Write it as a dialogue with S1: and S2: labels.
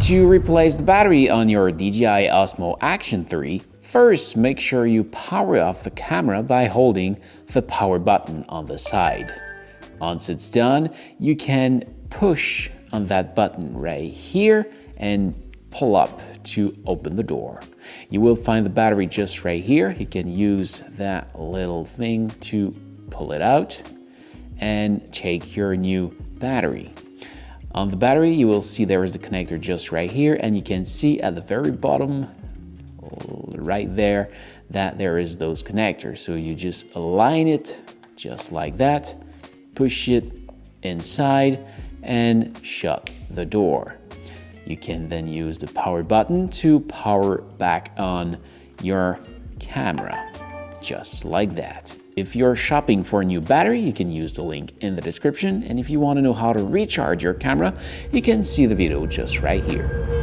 S1: To replace the battery on your DJI Osmo Action 3, first make sure you power off the camera by holding the power button on the side. Once it's done, you can push on that button right here and pull up to open the door. You will find the battery just right here. You can use that little thing to pull it out and take your new battery. On the battery, you will see there is a connector just right here, and you can see at the very bottom right there that there is those connectors. So you just align it just like that, push it inside and shut the door. You can then use the power button to power back on your camera, just like that. If you're shopping for a new battery, you can use the link in the description. And if you want to know how to recharge your camera, you can see the video just right here.